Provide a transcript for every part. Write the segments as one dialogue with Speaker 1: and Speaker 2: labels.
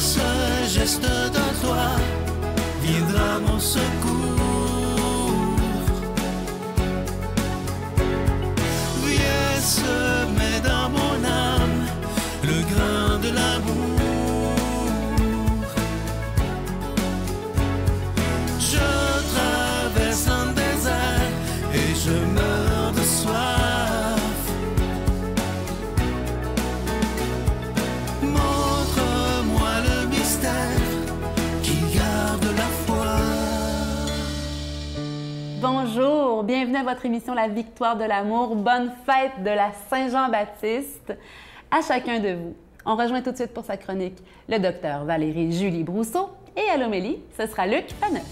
Speaker 1: ce geste de toi viendra mon secours. Viens semer dans mon âme le grain de l'amour. Je traverse un désert et je meurs de soif. Montre-moi le mystère qui garde la foi.
Speaker 2: Bonjour, bienvenue à votre émission La Victoire de l'amour. Bonne fête de la Saint-Jean-Baptiste à chacun de vous. On rejoint tout de suite pour sa chronique le docteur Valérie Julie Brousseau et à l'homélie, ce sera Luc Faneuf.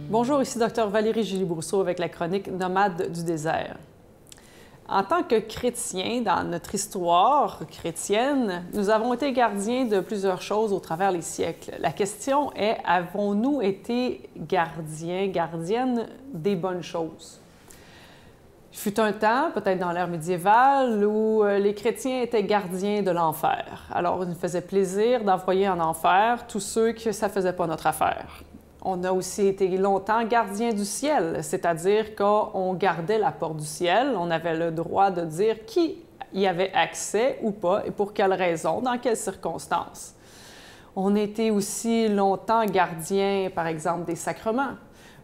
Speaker 3: Bonjour, ici Dr Valérie Julie Brousseau avec la chronique Nomade du désert. En tant que chrétiens, dans notre histoire chrétienne, nous avons été gardiens de plusieurs choses au travers les siècles. La question est, avons-nous été gardiens, gardiennes des bonnes choses? Il fut un temps, peut-être dans l'ère médiévale, où les chrétiens étaient gardiens de l'enfer. Alors, il nous faisait plaisir d'envoyer en enfer tous ceux que ça ne faisait pas notre affaire. On a aussi été longtemps gardiens du ciel, c'est-à-dire qu'on gardait la porte du ciel, on avait le droit de dire qui y avait accès ou pas et pour quelles raisons, dans quelles circonstances. On était aussi longtemps gardiens, par exemple, des sacrements,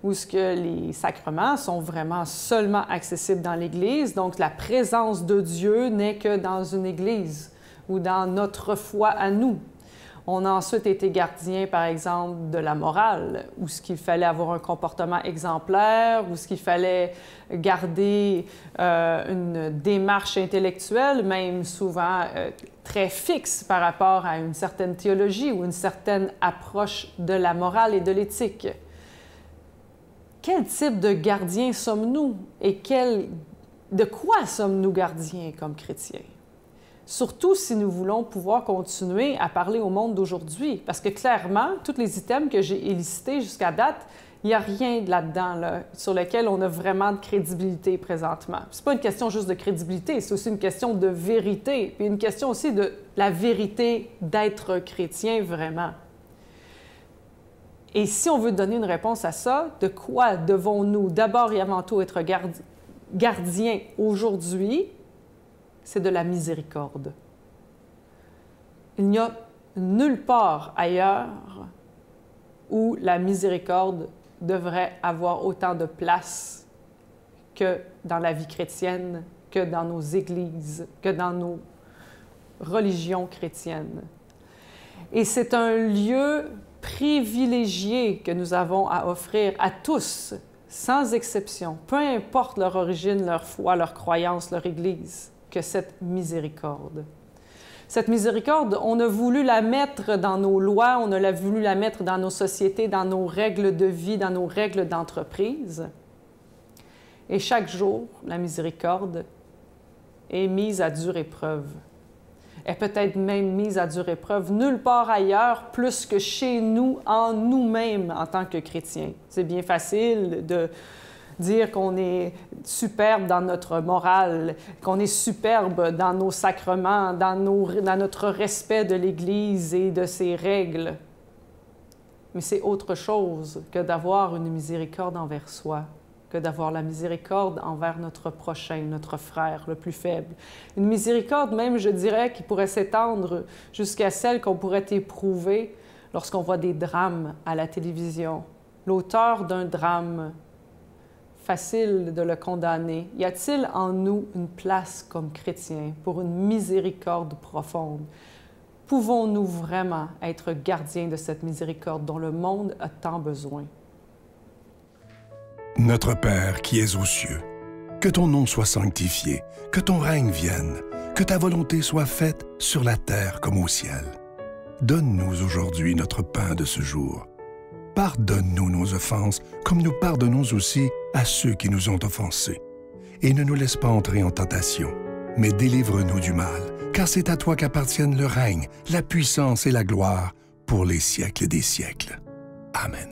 Speaker 3: où ce que les sacrements sont vraiment seulement accessibles dans l'Église, donc la présence de Dieu n'est que dans une Église ou dans notre foi à nous. On a ensuite été gardien, par exemple, de la morale, où ce qu'il fallait avoir un comportement exemplaire, où ce qu'il fallait garder une démarche intellectuelle, même souvent très fixe par rapport à une certaine théologie ou une certaine approche de la morale et de l'éthique. Quel type de gardien sommes-nous et de quoi sommes-nous gardiens comme chrétiens? Surtout si nous voulons pouvoir continuer à parler au monde d'aujourd'hui. Parce que clairement, tous les items que j'ai élistés jusqu'à date, il n'y a rien là-dedans sur lequel on a vraiment de crédibilité présentement. Ce n'est pas une question juste de crédibilité, c'est aussi une question de vérité, puis une question aussi de la vérité d'être chrétien vraiment. Et si on veut donner une réponse à ça, de quoi devons-nous d'abord et avant tout être gardiens aujourd'hui? C'est de la miséricorde. Il n'y a nulle part ailleurs où la miséricorde devrait avoir autant de place que dans la vie chrétienne, que dans nos églises, que dans nos religions chrétiennes. Et c'est un lieu privilégié que nous avons à offrir à tous, sans exception, peu importe leur origine, leur foi, leur croyance, leur église, que cette miséricorde. Cette miséricorde, on a voulu la mettre dans nos lois, on a voulu la mettre dans nos sociétés, dans nos règles de vie, dans nos règles d'entreprise. Et chaque jour, la miséricorde est mise à dure épreuve. Elle peut être même mise à dure épreuve nulle part ailleurs, plus que chez nous, en nous-mêmes, en tant que chrétiens. C'est bien facile de dire qu'on est superbe dans notre morale, qu'on est superbe dans nos sacrements, dans notre respect de l'Église et de ses règles. Mais c'est autre chose que d'avoir une miséricorde envers soi, que d'avoir la miséricorde envers notre prochain, notre frère, le plus faible. Une miséricorde même, je dirais, qui pourrait s'étendre jusqu'à celle qu'on pourrait éprouver lorsqu'on voit des drames à la télévision. L'auteur d'un drame, facile de le condamner. Y a-t-il en nous une place comme chrétiens pour une miséricorde profonde? Pouvons-nous vraiment être gardiens de cette miséricorde dont le monde a tant besoin?
Speaker 4: Notre Père qui es aux cieux, que ton nom soit sanctifié, que ton règne vienne, que ta volonté soit faite sur la terre comme au ciel. Donne-nous aujourd'hui notre pain de ce jour. Pardonne-nous nos offenses, comme nous pardonnons aussi à ceux qui nous ont offensés. Et ne nous laisse pas entrer en tentation, mais délivre-nous du mal, car c'est à toi qu'appartiennent le règne, la puissance et la gloire pour les siècles des siècles. Amen.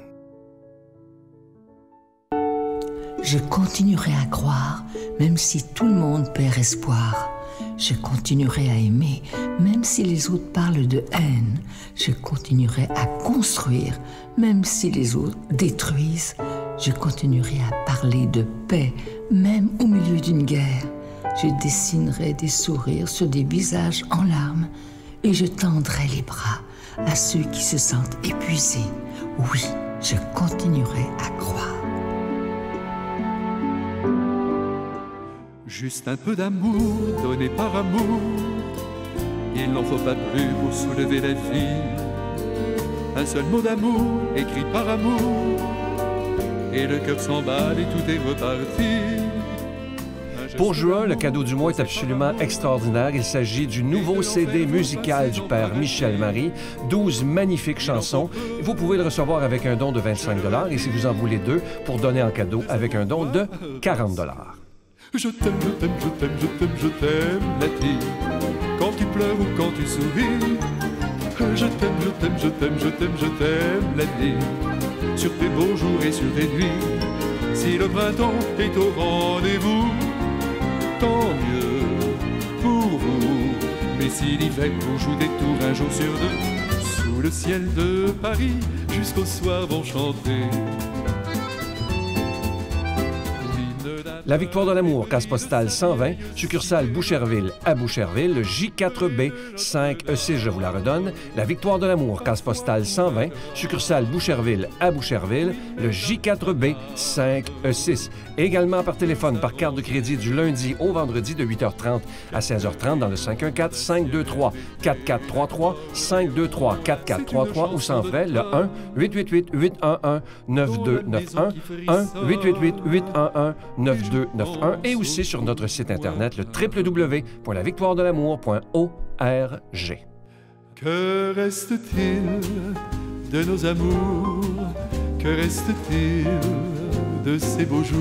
Speaker 5: Je continuerai à croire, même si tout le monde perd espoir. Je continuerai à aimer, même si les autres parlent de haine. Je continuerai à construire, même si les autres détruisent. Je continuerai à parler de paix, même au milieu d'une guerre. Je dessinerai des sourires sur des visages en larmes et je tendrai les bras à ceux qui se sentent épuisés. Oui, je continuerai à croire.
Speaker 1: Juste un peu d'amour donné par amour, il n'en faut pas plus pour soulever la vie. Un seul mot d'amour écrit par amour, et le cœur s'emballe et tout est reparti.
Speaker 6: Pour juin, le cadeau du mois est absolument extraordinaire. Il s'agit du nouveau CD musical du père Michel Marie, 12 magnifiques chansons. Vous pouvez le recevoir avec un don de 25 $ et si vous en voulez 2, pour donner en cadeau avec un don de 40 $.
Speaker 1: Je t'aime, je t'aime, je t'aime, je t'aime, je t'aime, la vie. Quand tu pleures ou quand tu souris, je t'aime, je t'aime, je t'aime, je t'aime, je t'aime, la vie. Sur tes beaux jours et sur tes nuits, si le printemps est au rendez-vous, tant mieux pour vous. Mais si l'hiver vous joue des tours un jour sur deux, sous le ciel de Paris, jusqu'au soir vont chanter.
Speaker 6: La Victoire de l'amour, case postale 120, succursale Boucherville à Boucherville, le J4B 5E6, je vous la redonne. La Victoire de l'amour, case postale 120, succursale Boucherville à Boucherville, le J4B 5E6. Également par téléphone, par carte de crédit du lundi au vendredi de 8h30 à 16h30 dans le 514-523-4433, 523-4433 ou sans frais, le 1-888-811-9291, 1-888-811-9291 et aussi sur notre site internet le www.lavictoiredelamour.org.
Speaker 1: Que reste-t-il de nos amours? Que reste-t-il de ces beaux jours?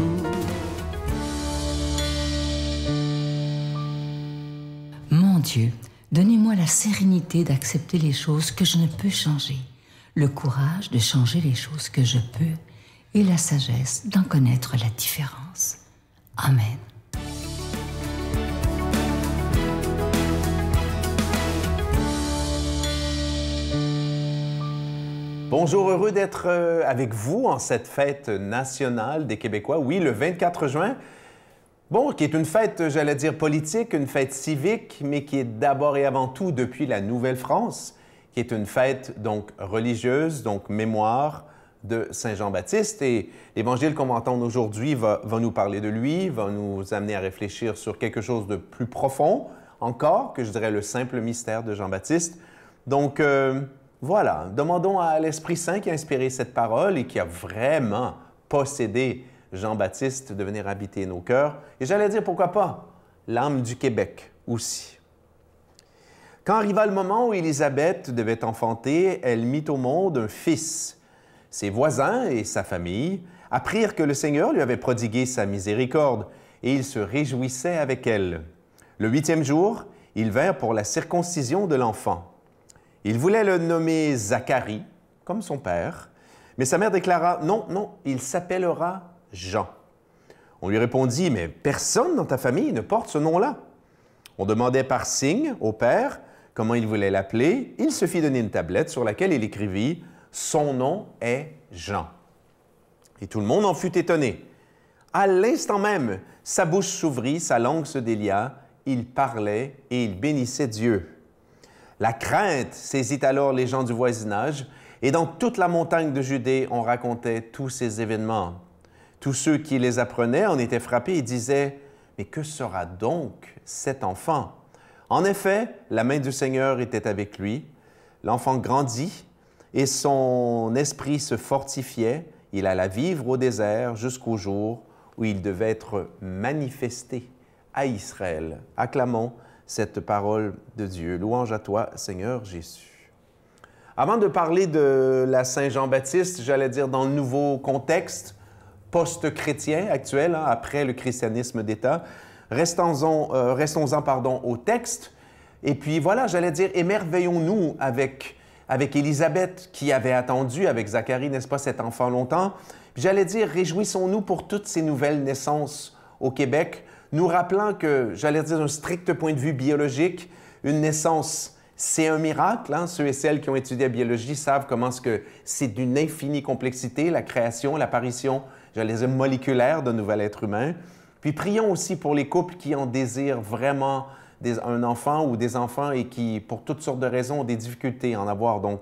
Speaker 5: Mon Dieu, donnez-moi la sérénité d'accepter les choses que je ne peux changer, le courage de changer les choses que je peux et la sagesse d'en connaître la différence. Amen.
Speaker 7: Bonjour, heureux d'être avec vous en cette fête nationale des Québécois. Oui, le 24 juin, bon, qui est une fête, j'allais dire politique, une fête civique, mais qui est d'abord et avant tout depuis la Nouvelle-France, qui est une fête donc religieuse, donc mémoire de Saint Jean-Baptiste. Et l'Évangile qu'on va entendre aujourd'hui va nous parler de lui, va nous amener à réfléchir sur quelque chose de plus profond encore, que je dirais le simple mystère de Jean-Baptiste. Donc, voilà, demandons à l'Esprit Saint qui a inspiré cette parole et qui a vraiment possédé Jean-Baptiste de venir habiter nos cœurs. Et j'allais dire, pourquoi pas, l'âme du Québec aussi. Quand arriva le moment où Élisabeth devait enfanter, elle mit au monde un fils. Ses voisins et sa famille apprirent que le Seigneur lui avait prodigué sa miséricorde et ils se réjouissaient avec elle. Le 8e jour, ils vinrent pour la circoncision de l'enfant. Ils voulaient le nommer Zacharie, comme son père, mais sa mère déclara « Non, non, il s'appellera Jean ». On lui répondit « Mais personne dans ta famille ne porte ce nom-là ». On demandait par signe au père comment il voulait l'appeler. Il se fit donner une tablette sur laquelle il écrivit « Son nom est Jean ». Et tout le monde en fut étonné. À l'instant même, sa bouche s'ouvrit, sa langue se délia, il parlait et il bénissait Dieu. La crainte saisit alors les gens du voisinage, et dans toute la montagne de Judée, on racontait tous ces événements. Tous ceux qui les apprenaient en étaient frappés et disaient « Mais que sera donc cet enfant? » En effet, la main du Seigneur était avec lui. L'enfant grandit et son esprit se fortifiait. Il alla vivre au désert jusqu'au jour où il devait être manifesté à Israël. Acclamons cette parole de Dieu. Louange à toi, Seigneur Jésus. Avant de parler de la Saint-Jean-Baptiste, j'allais dire dans le nouveau contexte post-chrétien actuel, après le christianisme d'État, restons-en au texte. Et puis voilà, j'allais dire, émerveillons-nous avec Élisabeth qui avait attendu avec Zacharie, n'est-ce pas, cet enfant longtemps. J'allais dire, réjouissons-nous pour toutes ces nouvelles naissances au Québec, nous rappelant que, j'allais dire d'un strict point de vue biologique, une naissance, c'est un miracle. Hein? Ceux et celles qui ont étudié la biologie savent comment c'est d'une infinie complexité, la création, l'apparition, j'allais dire, moléculaire d'un nouvel être humain. Puis prions aussi pour les couples qui en désirent vraiment un enfant ou des enfants et qui, pour toutes sortes de raisons, ont des difficultés à en avoir. Donc,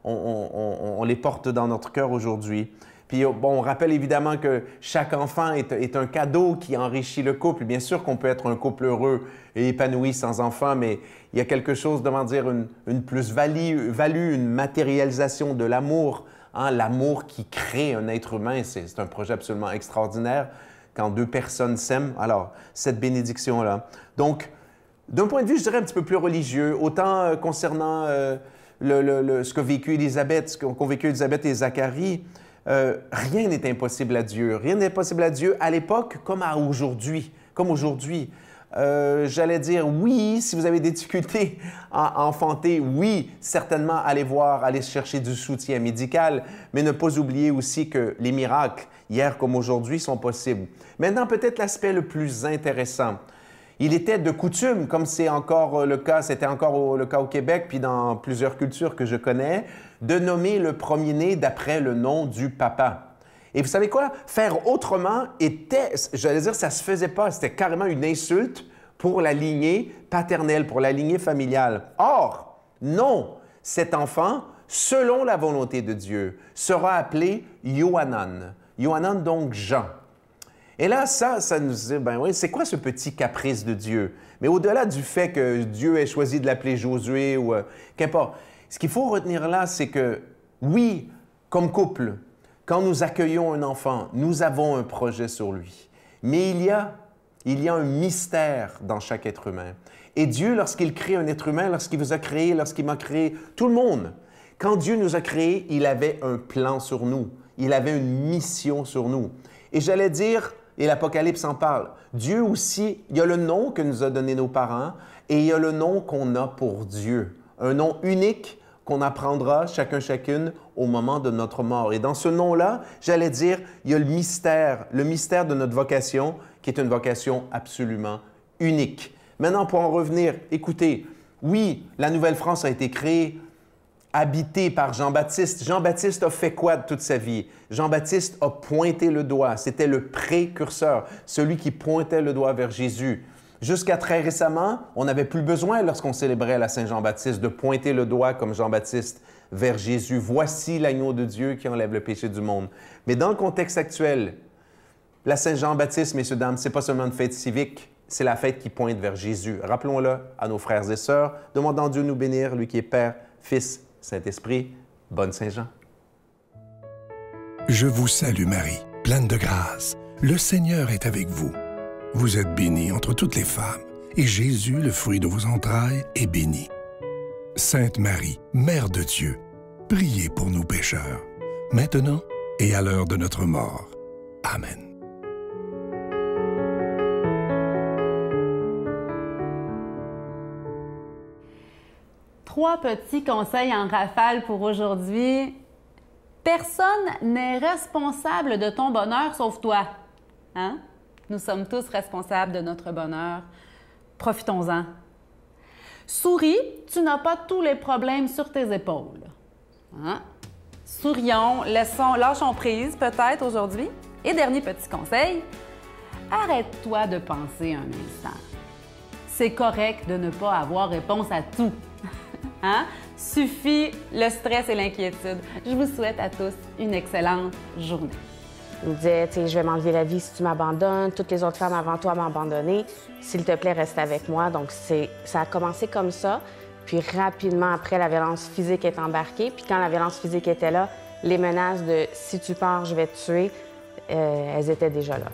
Speaker 7: on les porte dans notre cœur aujourd'hui. Puis, bon, on rappelle évidemment que chaque enfant est un cadeau qui enrichit le couple. Bien sûr qu'on peut être un couple heureux et épanoui sans enfant, mais il y a quelque chose, comment dire, une plus-value, une matérialisation de l'amour. Hein? L'amour qui crée un être humain, c'est un projet absolument extraordinaire quand deux personnes s'aiment. Alors, cette bénédiction-là. Donc, d'un point de vue, je dirais, un petit peu plus religieux, autant concernant ce qu'a vécu Élisabeth, ce qu'ont vécu Élisabeth et Zacharie, rien n'est impossible à Dieu. Rien n'est impossible à Dieu à l'époque comme aujourd'hui. J'allais dire, oui, si vous avez des difficultés à enfanter, oui, certainement, allez chercher du soutien médical, mais ne pas oublier aussi que les miracles, hier comme aujourd'hui, sont possibles. Maintenant, peut-être l'aspect le plus intéressant. Il était de coutume, comme c'est encore le cas, c'était encore le cas au Québec, puis dans plusieurs cultures que je connais, de nommer le premier-né d'après le nom du papa. Et vous savez quoi? Faire autrement j'allais dire, ça se faisait pas. C'était carrément une insulte pour la lignée paternelle, pour la lignée familiale. Or, non, cet enfant, selon la volonté de Dieu, sera appelé Yohanan. Yohanan, donc Jean. Et là, ça nous dit, ben oui, c'est quoi ce petit caprice de Dieu? Mais au-delà du fait que Dieu ait choisi de l'appeler Josué ou qu'importe, ce qu'il faut retenir là, c'est que oui, comme couple, quand nous accueillons un enfant, nous avons un projet sur lui. Mais il y a un mystère dans chaque être humain. Et Dieu, lorsqu'il crée un être humain, lorsqu'il vous a créé, lorsqu'il m'a créé, tout le monde, quand Dieu nous a créés, il avait un plan sur nous. Il avait une mission sur nous. Et j'allais dire, et l'Apocalypse en parle, Dieu aussi, il y a le nom que nous a donné nos parents et il y a le nom qu'on a pour Dieu. Un nom unique qu'on apprendra chacune au moment de notre mort. Et dans ce nom-là, j'allais dire, il y a le mystère de notre vocation, qui est une vocation absolument unique. Maintenant, pour en revenir, écoutez, oui, la Nouvelle-France a été créée, habitée par Jean-Baptiste. Jean-Baptiste a fait quoi de toute sa vie? Jean-Baptiste a pointé le doigt. C'était le précurseur, celui qui pointait le doigt vers Jésus. Jusqu'à très récemment, on n'avait plus besoin, lorsqu'on célébrait la Saint-Jean-Baptiste, de pointer le doigt comme Jean-Baptiste vers Jésus. Voici l'agneau de Dieu qui enlève le péché du monde. Mais dans le contexte actuel, la Saint-Jean-Baptiste, messieurs, dames, ce n'est pas seulement une fête civique, c'est la fête qui pointe vers Jésus. Rappelons-le à nos frères et sœurs, demandant Dieu de nous bénir, lui qui est Père, Fils, Saint-Esprit. Bonne Saint-Jean.
Speaker 4: Je vous salue Marie, pleine de grâce. Le Seigneur est avec vous. Vous êtes bénie entre toutes les femmes, et Jésus, le fruit de vos entrailles, est béni. Sainte Marie, Mère de Dieu, priez pour nous pécheurs, maintenant et à l'heure de notre mort. Amen.
Speaker 2: Trois petits conseils en rafale pour aujourd'hui. Personne n'est responsable de ton bonheur sauf toi. Hein? Nous sommes tous responsables de notre bonheur. Profitons-en. Souris, tu n'as pas tous les problèmes sur tes épaules. Hein? Sourions, lâchons prise peut-être aujourd'hui. Et dernier petit conseil, arrête-toi de penser un instant. C'est correct de ne pas avoir réponse à tout. Hein? Suffit le stress et l'inquiétude. Je vous souhaite à tous une excellente journée.
Speaker 8: Il me disait, tu sais, je vais m'enlever la vie si tu m'abandonnes. Toutes les autres femmes avant toi m'ont abandonné. S'il te plaît, reste avec moi. Donc, ça a commencé comme ça. Puis rapidement après, la violence physique est embarquée. Puis quand la violence physique était là, les menaces de « si tu pars, je vais te tuer », elles étaient déjà là.